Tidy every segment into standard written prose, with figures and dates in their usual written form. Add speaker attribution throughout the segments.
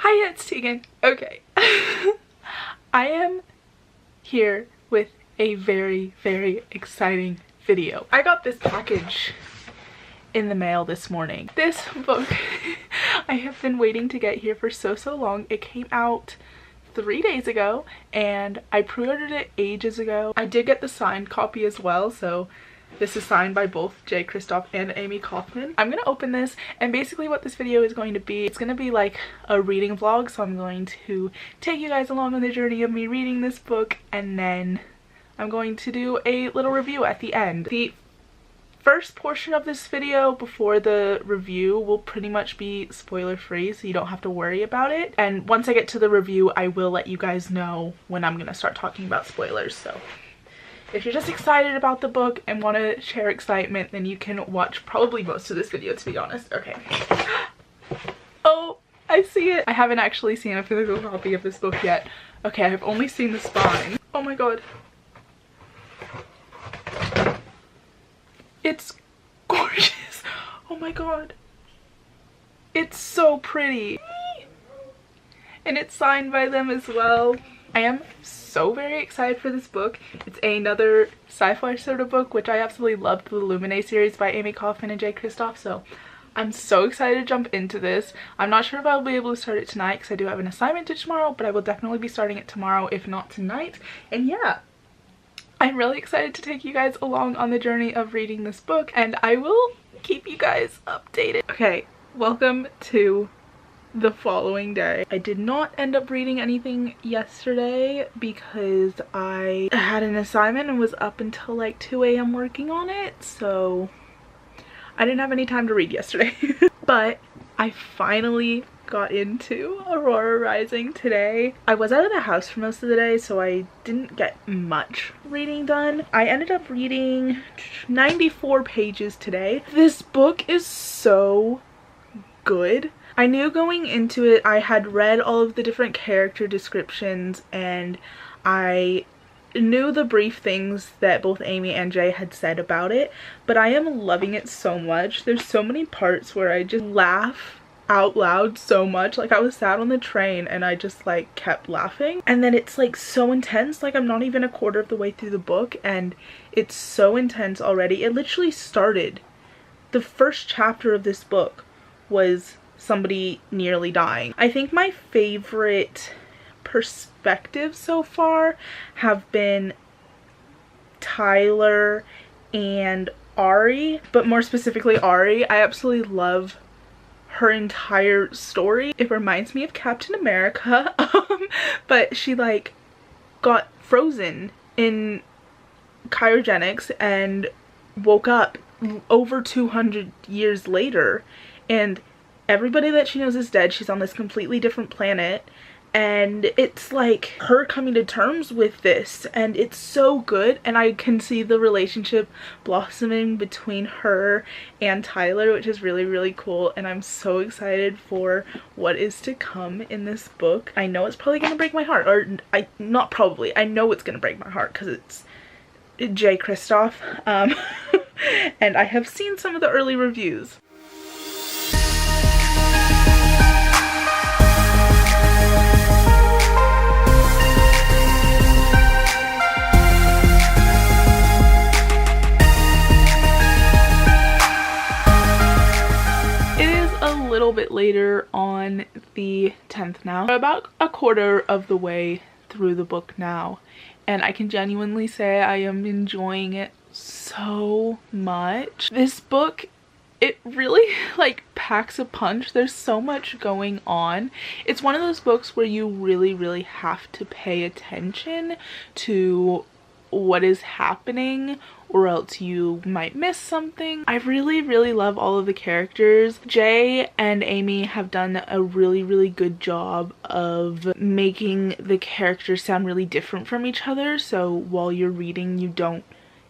Speaker 1: Hi, it's Tegan. Okay. I am here with a very, very exciting video. I got this package in the mail this morning. This book I have been waiting to get here for so long. It came out 3 days ago and I pre-ordered it ages ago. I did get the signed copy as well, so this is signed by both Kristoff and Amie Kaufman. I'm gonna open this, and basically what this video is going to be, it's gonna be like a reading vlog, so I'm going to take you guys along on the journey of me reading this book, and then I'm going to do a little review at the end. The first portion of this video before the review will pretty much be spoiler free, so you don't have to worry about it. And once I get to the review, I will let you guys know when I'm gonna start talking about spoilers. So if you're just excited about the book and want to share excitement, then you can watch probably most of this video, to be honest. Okay. Oh, I see it. I haven't actually seen a physical copy of this book yet. Okay, I've only seen the spine. Oh my god. It's gorgeous. Oh my god. It's so pretty. And it's signed by them as well. I am so very excited for this book. It's another sci-fi sort of book, which I absolutely loved, the Lumine series by Amie Kaufman and Kristoff, so I'm so excited to jump into this. I'm not sure if I'll be able to start it tonight because I do have an assignment to tomorrow, but I will definitely be starting it tomorrow, if not tonight. And yeah, I'm really excited to take you guys along on the journey of reading this book, and I will keep you guys updated. Okay, welcome to the following day. I did not end up reading anything yesterday because I had an assignment and was up until like 2 a.m. working on it, so I didn't have any time to read yesterday. But I finally got into Aurora Rising today. I was out of the house for most of the day, so I didn't get much reading done. I ended up reading 94 pages today. This book is so good. I knew going into it, I had read all of the different character descriptions and I knew the brief things that both Amie and Jay had said about it, but I am loving it so much. There's so many parts where I just laugh out loud so much. Like, I was sat on the train and I just like kept laughing, and then it's like so intense. Like, I'm not even a quarter of the way through the book and it's so intense already. It literally started, the first chapter of this book was somebody nearly dying. I think my favorite perspectives so far have been Tyler and Ari, but more specifically Ari. I absolutely love her entire story. It reminds me of Captain America, but she like got frozen in cryogenics and woke up over 200 years later, and everybody that she knows is dead. She's on this completely different planet, and it's like her coming to terms with this, and it's so good. And I can see the relationship blossoming between her and Tyler, which is really, really cool, and I'm so excited for what is to come in this book. I know it's probably gonna break my heart, or not probably, I know it's gonna break my heart because it's Kristoff. And I have seen some of the early reviews. Little bit later on the 10th now. We're about a quarter of the way through the book now, and I can genuinely say I am enjoying it so much. This book, it really like packs a punch. There's so much going on. It's one of those books where you really have to pay attention to what is happening, or else you might miss something. I really love all of the characters. Jay and Amie have done a really good job of making the characters sound really different from each other, so while you're reading you don't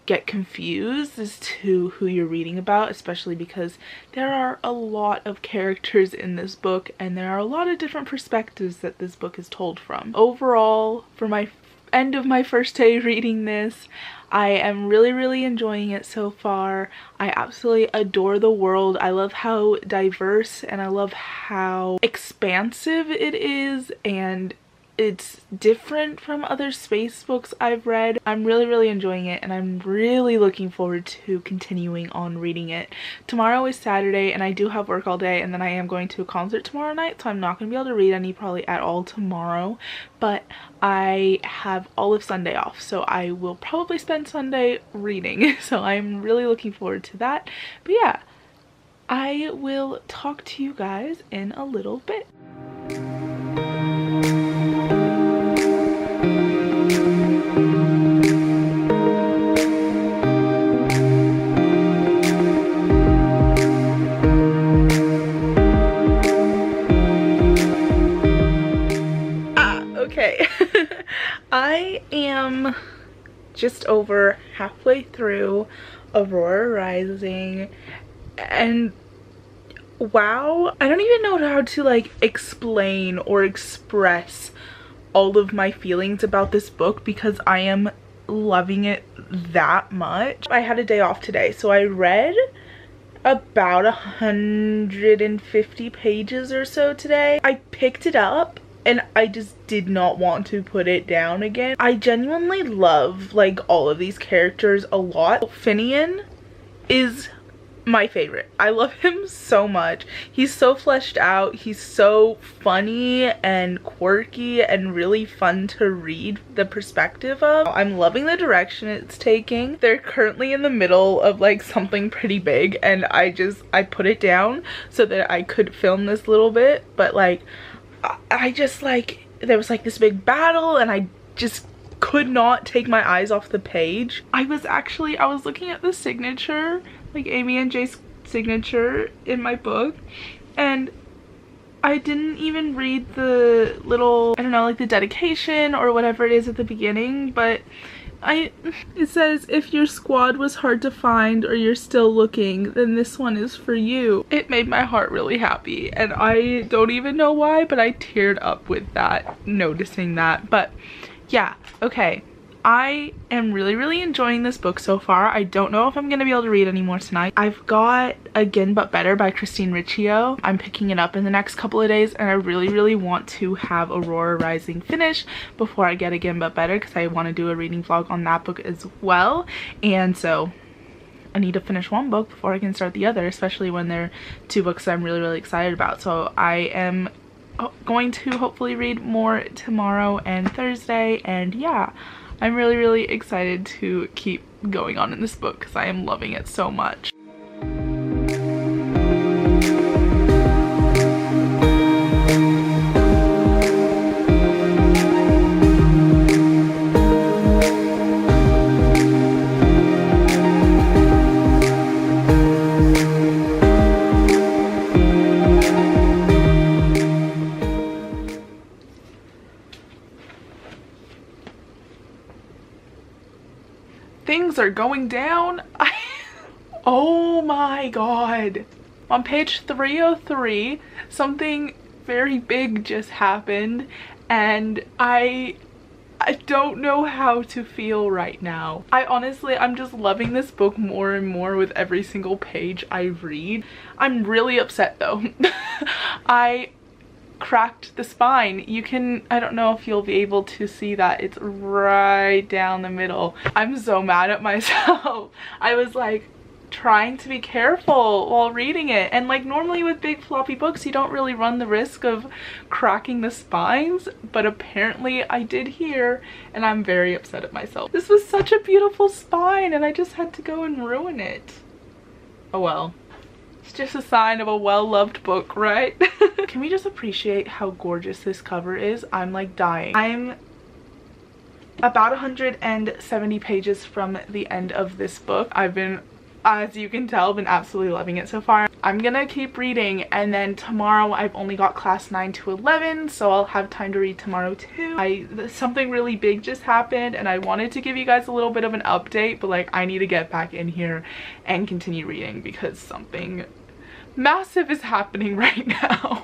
Speaker 1: get confused as to who you're reading about, especially because there are a lot of characters in this book and there are a lot of different perspectives that this book is told from. Overall, for my end of my first day reading this. I am really enjoying it so far. I absolutely adore the world. I love how diverse and I love how expansive it is, and it's different from other space books I've read. I'm really enjoying it, and I'm really looking forward to continuing on reading it. Tomorrow is Saturday and I do have work all day, and then I am going to a concert tomorrow night, so I'm not going to be able to read any probably at all tomorrow, but I have all of Sunday off, so I will probably spend Sunday reading. So I'm really looking forward to that. But yeah, I will talk to you guys in a little bit. Okay. I am just over halfway through Aurora Rising, and wow, I don't even know how to like explain or express all of my feelings about this book because I am loving it that much. I had a day off today, so I read about 150 pages or so today. I picked it up and I just did not want to put it down again. I genuinely love like all of these characters a lot. Finian is my favorite. I love him so much. He's so fleshed out. He's so funny and quirky and really fun to read the perspective of. I'm loving the direction it's taking. They're currently in the middle of like something pretty big, and I put it down so that I could film this little bit, but like I just like, there was like this big battle and I just could not take my eyes off the page. I was looking at the signature, like Amie and Jay's signature in my book, and I didn't even read the little, I don't know, like the dedication or whatever it is at the beginning, but it says, if your squad was hard to find or you're still looking, then this one is for you. It made my heart really happy, and I don't even know why, but I teared up with that, noticing that. But yeah, okay. I am really enjoying this book so far. I don't know if I'm gonna be able to read any more tonight. I've got Again But Better by Christine Riccio. I'm picking it up in the next couple of days, and I really want to have Aurora Rising finished before I get Again But Better, because I want to do a reading vlog on that book as well. And so I need to finish one book before I can start the other, especially when they're two books that I'm really excited about. So I am going to hopefully read more tomorrow and Thursday, and yeah, I'm really excited to keep going on in this book because I am loving it so much. Things are going down. Oh my god. On page 303, something very big just happened, and I don't know how to feel right now. I'm just loving this book more and more with every single page I read. I'm really upset though. I cracked the spine. You can, I don't know if you'll be able to see that, it's right down the middle. I'm so mad at myself. I was like trying to be careful while reading it, and like normally with big floppy books you don't really run the risk of cracking the spines, but apparently I did here, and I'm very upset at myself. This was such a beautiful spine and I just had to go and ruin it. Oh well. It's just a sign of a well-loved book, right? Can we just appreciate how gorgeous this cover is? I'm like dying. I'm about 170 pages from the end of this book. I've been, as you can tell, been absolutely loving it so far. I'm gonna keep reading, and then tomorrow I've only got class 9 to 11, so I'll have time to read tomorrow too. Something really big just happened, and I wanted to give you guys a little bit of an update, but like I need to get back in here and continue reading because something massive is happening right now.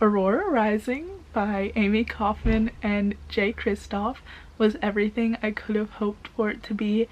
Speaker 1: Aurora Rising by Amie Kaufman and Kristoff was everything I could have hoped for it to be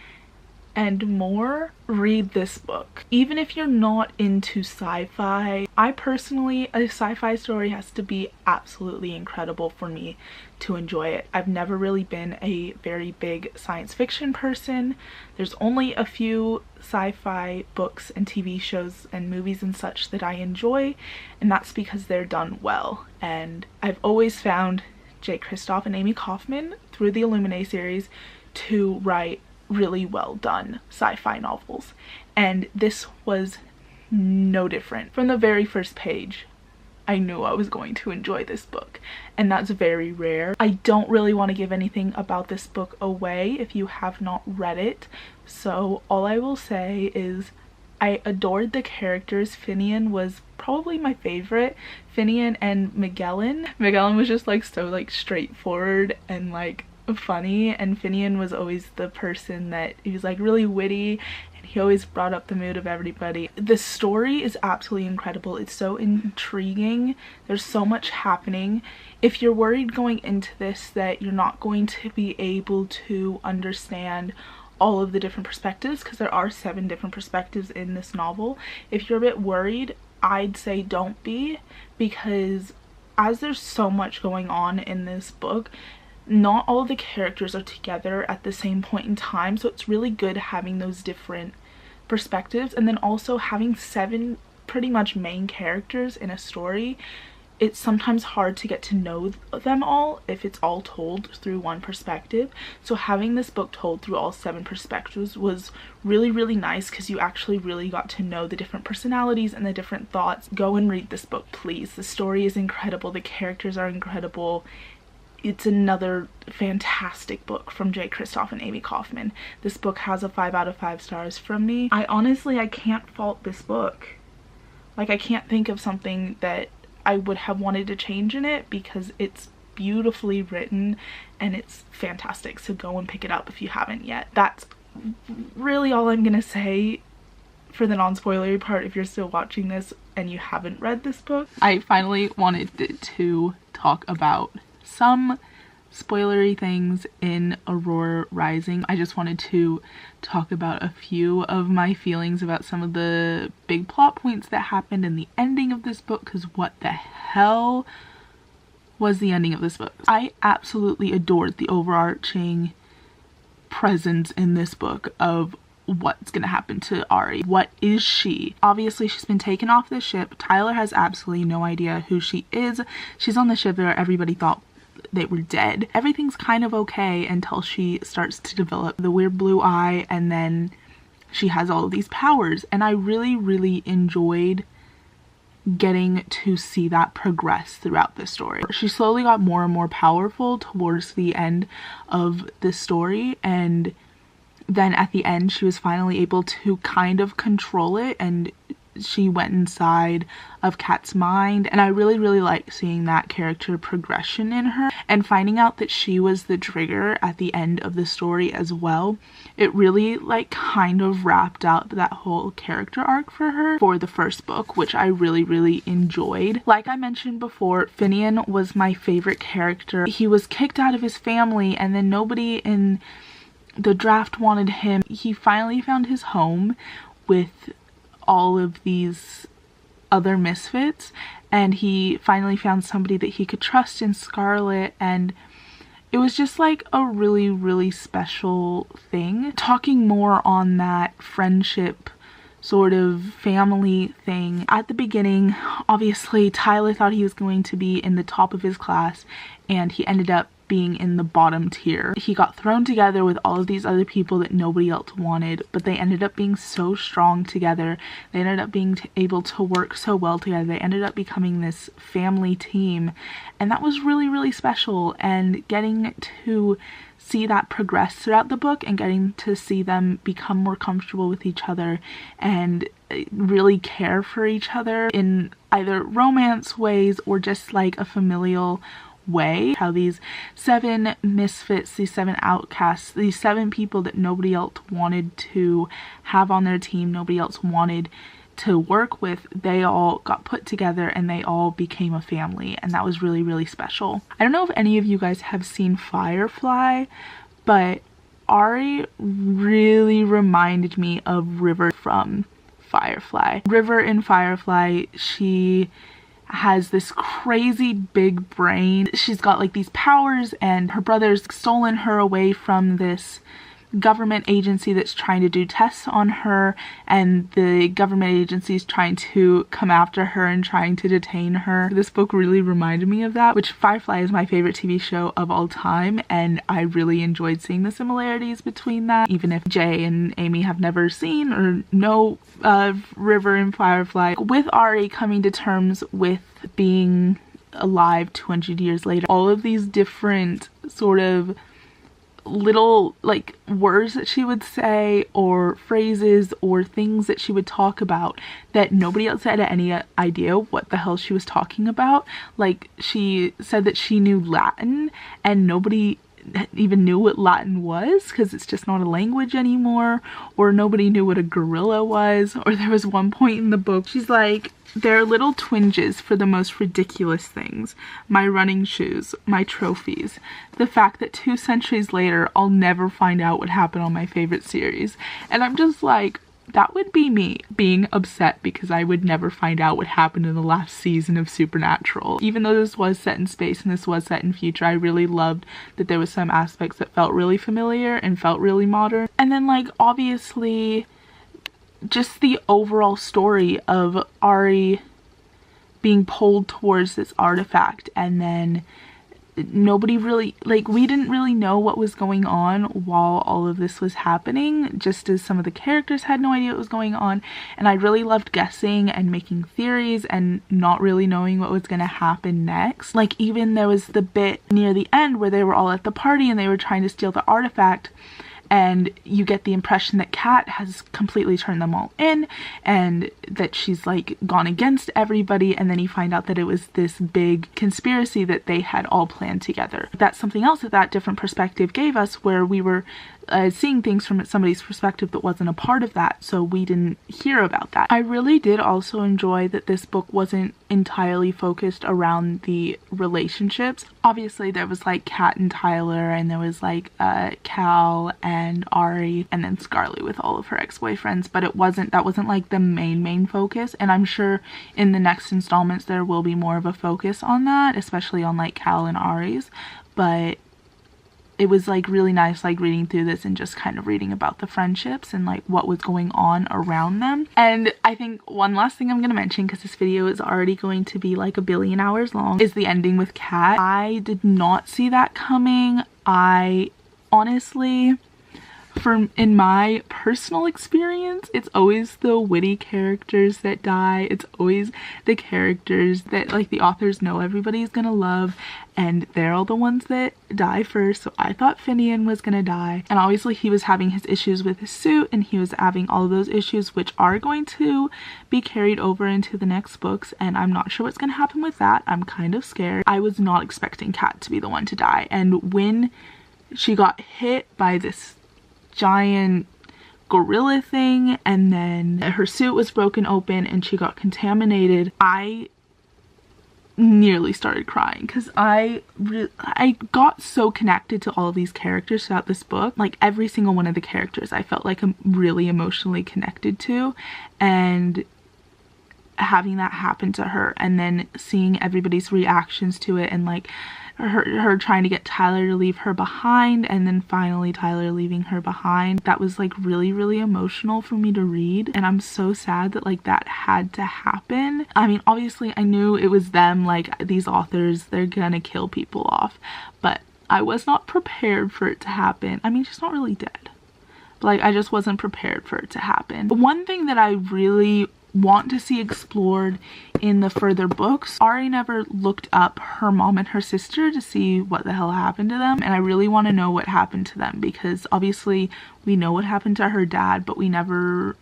Speaker 1: and more. Read this book. Even if you're not into sci-fi, a sci-fi story has to be absolutely incredible for me to enjoy it. I've never really been a very big science fiction person. There's only a few sci-fi books and TV shows and movies and such that I enjoy, and that's because they're done well. And I've always found Kristoff and Amie Kaufman through the Illuminae series to write really well done sci-fi novels, and this was no different. From the very first page I knew I was going to enjoy this book, and that's very rare. I don't really want to give anything about this book away if you have not read it, so all I will say is I adored the characters. Finian was probably my favorite. Finian and Magellan was just like so like straightforward and like funny, and Finian was always the person that he was like really witty and he always brought up the mood of everybody. The story is absolutely incredible. It's so intriguing. There's so much happening. If you're worried going into this that you're not going to be able to understand all of the different perspectives, because there are 7 different perspectives in this novel, if you're a bit worried, I'd say don't be, because as there's so much going on in this book, not all the characters are together at the same point in time, so it's really good having those different perspectives. And then also having 7 pretty much main characters in a story, it's sometimes hard to get to know them all if it's all told through one perspective. So having this book told through all 7 perspectives was really nice, because you actually really got to know the different personalities and the different thoughts. Go and read this book, please. The story is incredible, the characters are incredible. It's another fantastic book from Kristoff and Amie Kaufman. This book has a 5 out of 5 stars from me. I can't fault this book. Like, I can't think of something that I would have wanted to change in it, because it's beautifully written and it's fantastic. So go and pick it up if you haven't yet. That's really all I'm gonna say for the non-spoilery part if you're still watching this and you haven't read this book. I finally wanted to talk about some spoilery things in Aurora Rising. I just wanted to talk about a few of my feelings about some of the big plot points that happened in the ending of this book, because what the hell was the ending of this book? I absolutely adored the overarching presence in this book of what's gonna happen to Ari. What is she? Obviously she's been taken off the ship. Tyler has absolutely no idea who she is. She's on the ship where everybody thought they were dead. Everything's kind of okay until she starts to develop the weird blue eye, and then she has all of these powers, and I really enjoyed getting to see that progress throughout the story. She slowly got more and more powerful towards the end of the story, and then at the end she was finally able to kind of control it, and she went inside of Kat's mind, and I really like seeing that character progression in her, and finding out that she was the trigger at the end of the story as well. It really like kind of wrapped out that whole character arc for her for the first book, which I really enjoyed. Like I mentioned before, Finian was my favorite character. He was kicked out of his family, and then nobody in the draft wanted him. He finally found his home with all of these other misfits, and he finally found somebody that he could trust in Scarlet, and it was just like a really special thing. Talking more on that friendship sort of family thing, at the beginning obviously Tyler thought he was going to be in the top of his class, and he ended up being in the bottom tier. He got thrown together with all of these other people that nobody else wanted, but they ended up being so strong together. They ended up being able to work so well together. They ended up becoming this family team, and that was really special. And getting to see that progress throughout the book, and getting to see them become more comfortable with each other and really care for each other in either romance ways or just like a familial way. How these 7 misfits, these 7 outcasts, these 7 people that nobody else wanted to have on their team, nobody else wanted to work with, they all got put together and they all became a family, and that was really, really special. I don't know if any of you guys have seen Firefly, but Ari really reminded me of River from Firefly. River in Firefly, she has this crazy big brain. She's got like these powers, and her brother's stolen her away from this government agency that's trying to do tests on her, and the government agency is trying to come after her and trying to detain her. This book really reminded me of that, which Firefly is my favorite TV show of all time, and I really enjoyed seeing the similarities between that, even if Jay and Amie have never seen or know River and Firefly. With Ari coming to terms with being alive 200 years later, all of these different sort of little like words that she would say, or phrases, or things that she would talk about that nobody else had any idea what the hell she was talking about. Like, she said that she knew Latin and nobody even knew what Latin was because it's just not a language anymore, or nobody knew what a gorilla was. Or there was one point in the book, she's like, there are little twinges for the most ridiculous things. My running shoes, my trophies, the fact that 2 centuries later I'll never find out what happened on my favorite series. And I'm just like, that would be me being upset because I would never find out what happened in the last season of Supernatural. Even though this was set in space and this was set in future, I really loved that there was some aspects that felt really familiar and felt really modern. And then, like, obviously just the overall story of Ari being pulled towards this artifact, and then nobody really, like, we didn't really know what was going on while all of this was happening, just as some of the characters had no idea what was going on. And I really loved guessing and making theories and not really knowing what was going to happen next. Like, even there was the bit near the end where they were all at the party and they were trying to steal the artifact, and you get the impression that Kat has completely turned them all in and that she's like gone against everybody, and then you find out that it was this big conspiracy that they had all planned together. That's something else that different perspective gave us, where we were seeing things from somebody's perspective that wasn't a part of that, so we didn't hear about that. I really did also enjoy that this book wasn't entirely focused around the relationships. Obviously there was like Kat and Tyler, and there was like Cal and Ari, and then Scarlett with all of her ex-boyfriends, but that wasn't like the main focus. And I'm sure in the next installments there will be more of a focus on that, especially on like Cal and Ari's. But it was like really nice, like reading through this and just kind of reading about the friendships and like what was going on around them. And I think one last thing I'm gonna mention, because this video is already going to be like 1 billion hours long, is the ending with Kat. I did not see that coming. I honestly, in my personal experience, it's always the witty characters that die. It's always the characters that like the authors know everybody's gonna love, and they're all the ones that die first. So I thought Finian was gonna die, and obviously he was having his issues with his suit, and he was having all of those issues which are going to be carried over into the next books, and I'm not sure what's gonna happen with that. I'm kind of scared. I was not expecting Kat to be the one to die, and when she got hit by this giant gorilla thing, and then her suit was broken open and she got contaminated, I nearly started crying because I got so connected to all of these characters throughout this book. Like, every single one of the characters I felt like I'm really emotionally connected to, and having that happen to her, and then seeing everybody's reactions to it, and like her trying to get Tyler to leave her behind, and then finally Tyler leaving her behind, that was like really emotional for me to read. And I'm so sad that like that had to happen. I mean, obviously I knew it was them, like these authors, they're gonna kill people off, but I was not prepared for it to happen. I mean, she's not really dead, but like I just wasn't prepared for it to happen. But one thing that I really want to see explored in the further books, Ari never looked up her mom and her sister to see what the hell happened to them, and I really want to know what happened to them, because obviously we know what happened to her dad, but we never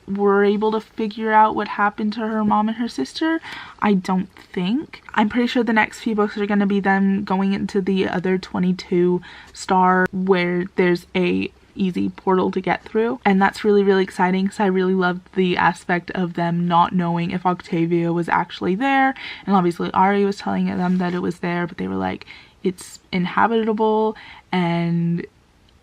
Speaker 1: were able to figure out what happened to her mom and her sister, I don't think. I'm pretty sure the next few books are going to be them going into the other 22 star, where there's a easy portal to get through, and that's really, really exciting because I really loved the aspect of them not knowing if Octavia was actually there. And obviously Ari was telling them that it was there, but they were like, it's inhabitable, and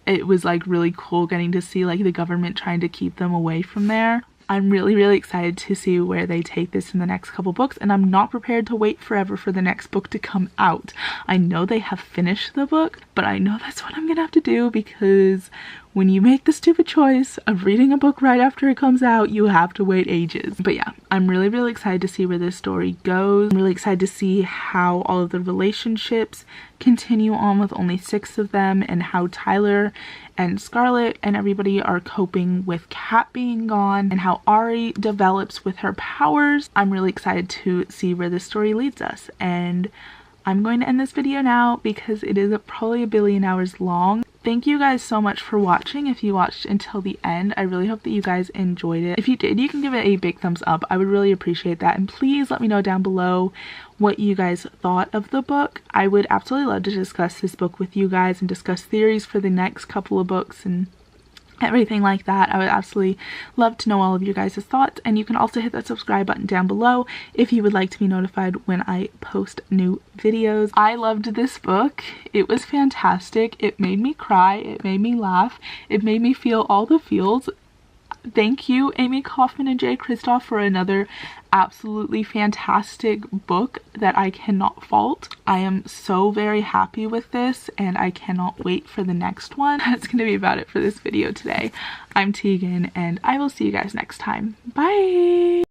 Speaker 1: it was like really cool getting to see like the government trying to keep them away from there. I'm really, really excited to see where they take this in the next couple books, and I'm not prepared to wait forever for the next book to come out. I know they have finished the book, but I know that's what I'm gonna have to do, because when you make the stupid choice of reading a book right after it comes out, you have to wait ages. But yeah, I'm really, really excited to see where this story goes. I'm really excited to see how all of the relationships continue on with only 6 of them, and how Tyler and Scarlet and everybody are coping with Kat being gone, and how Ari develops with her powers. I'm really excited to see where this story leads us, and I'm going to end this video now because it is probably a billion hours long. Thank you guys so much for watching. If you watched until the end, I really hope that you guys enjoyed it. If you did, you can give it a big thumbs up. I would really appreciate that. And please let me know down below what you guys thought of the book. I would absolutely love to discuss this book with you guys and discuss theories for the next couple of books and everything like that. I would absolutely love to know all of your guys' thoughts, and you can also hit that subscribe button down below if you would like to be notified when I post new videos. I loved this book. It was fantastic. It made me cry. It made me laugh. It made me feel all the feels. Thank you, Amie, Kaufman, and Kristoff, for another absolutely fantastic book that I cannot fault. I am so very happy with this, and I cannot wait for the next one. That's going to be about it for this video today. I'm Tegan, and I will see you guys next time. Bye!